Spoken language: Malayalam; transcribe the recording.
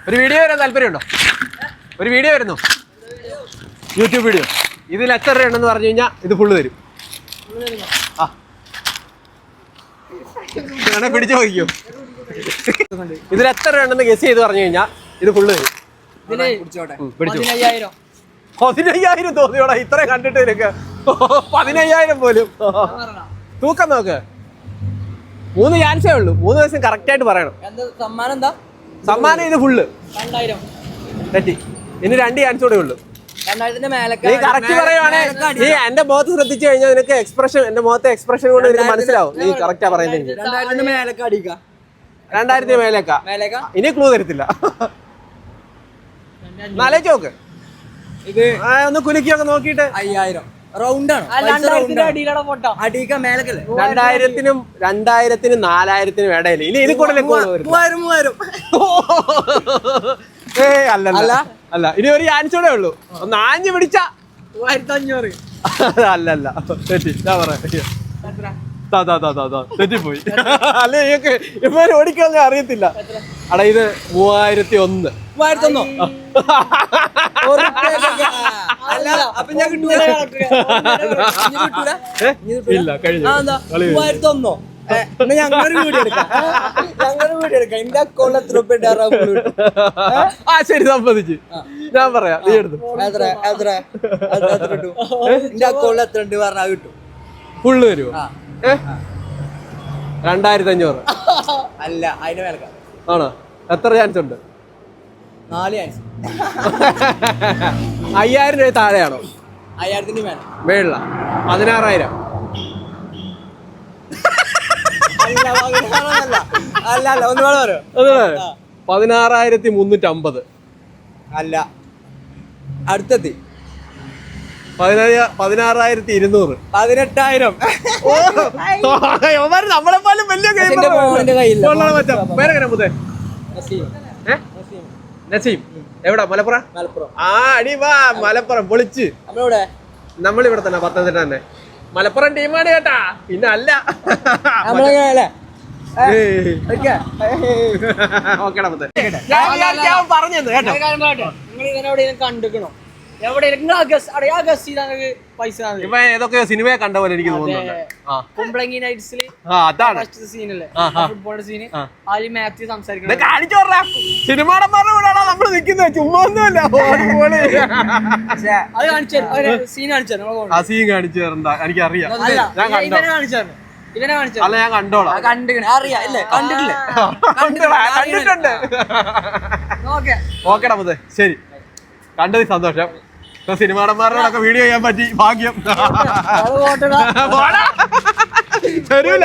ഒരു വീഡിയോ വരാൻ താല്പര്യമുണ്ടോ? ഒരു വീഡിയോ വരുന്നു, യൂട്യൂബ് വീഡിയോ. ഇതിൽ എത്ര രൂപയുണ്ടെന്ന് പറഞ്ഞു കഴിഞ്ഞാൽ ഇത് ഫുള്ള് തരും. ആ അങ്ങനെ പിടിച്ചു നോക്കിക്കോ. ഇതിൽ എത്ര രൂപയുണ്ടെന്ന് ഗസ് ചെയ്ത് പറഞ്ഞു കഴിഞ്ഞാൽ ഇത് ഫുള്ള് തരും. 15,000 തോന്നിയോടാ ഇത്ര കണ്ടിട്ട് നിനക്ക്? 15,000 പോലും. തൂക്കം നോക്ക്. 3 ചാൻസേ ഉള്ളൂ. 3 ദിവസം കറക്റ്റ് ആയിട്ട് പറയണം. സമ്മാനം ഇത് ഫുള്ള് തെറ്റി. ഇനി 2 ചാൻസ് കൂടെ ഉള്ളൂ. നീ കറക്റ്റ് പറയുവാണേ. നീ എന്റെ മുഖത്ത് ശ്രദ്ധിച്ചു കഴിഞ്ഞാൽ നിനക്ക് എക്സ്പ്രഷൻ, എന്റെ മുഖത്തെ എക്സ്പ്രഷൻ കൊണ്ട് നിനക്ക് മനസ്സിലാവും നീ കറക്റ്റാ പറയുന്നത്. 2000 മേലേക്കാ. ഇനി ക്ലൂ തരത്തില്ല. നാലേ ചോക്ക് ഒന്ന് കുലുക്കിയൊക്കെ നോക്കിട്ട്. 5000 റൗണ്ടാണ്. 2000-നും 4000-നും ഇടയിൽ. ഇനി ഇത് കൂടുതൽ 3000. അല്ല അല്ല, ഇനി ഒരു ചാൻസ് കൂടെ ഉള്ളൂ. ഒന്ന് ആഞ്ഞു പിടിച്ച 3500. അല്ലല്ല, തെറ്റി. തെറ്റിപ്പോയി. അല്ലെ ഇവര് ഓടിക്കാന്ന് അറിയത്തില്ല. അടാ ഇത് 3001. ഇല്ല, കഴിഞ്ഞു. ശരി, സമ്മതിച്ച്. ഞാൻ പറയാം, നീ എടുത്തു. ഫുള്ള് തരുമോ? 2500. അല്ല, അതിന് മേലെ ആണോ? എത്ര ചാൻസ് ഉണ്ട്? 4 ചാൻസ്. 5000 രൂപ താഴെയാണോ? 5000 മേലെ. മേളില 16,000. അല്ല, ഒന്ന് വേണം പറയോ? 16,350. അല്ല, അടുത്തെത്തി. 16,200. 18,000. നമ്മളെ പോലും വലിയ പേരെങ്ങനെ മുതേ? നസീം. എവിടാ? മലപ്പുറം. ആ അടി വാ, മലപ്പുറം പൊളിച്ച്. നമ്മളിവിടെ തന്നെ, പത്തനംതിട്ട തന്നെ. മലപ്പുറം ടീമാണ് കേട്ടാ, പിന്നെ അല്ല. പറഞ്ഞു കണ്ടിക്കണോ? ഏതൊക്കെയോ സിനിമയെ കണ്ട പോലെ എനിക്ക് തോന്നുന്നുണ്ട്. സിനിമാടന്മാരുടെ കൂടെയാണോ നമ്മള് നിക്കുന്നത്? ചുമ്മാ ഒന്നുമല്ല. ആ സീൻ കാണിച്ചു തരണ്ട, എനിക്കറിയാം. ഞാൻ കണ്ടോ? അല്ല, ഞാൻ കണ്ടോളാം. കണ്ടിട്ടുണ്ട്. ഓക്കെടാ മുതേ, ശരി. കണ്ടത് സന്തോഷം. സിനിമാടന്മാരോടൊക്കെ വീഡിയോ ചെയ്യാൻ പറ്റി, ഭാഗ്യം. തരൂല.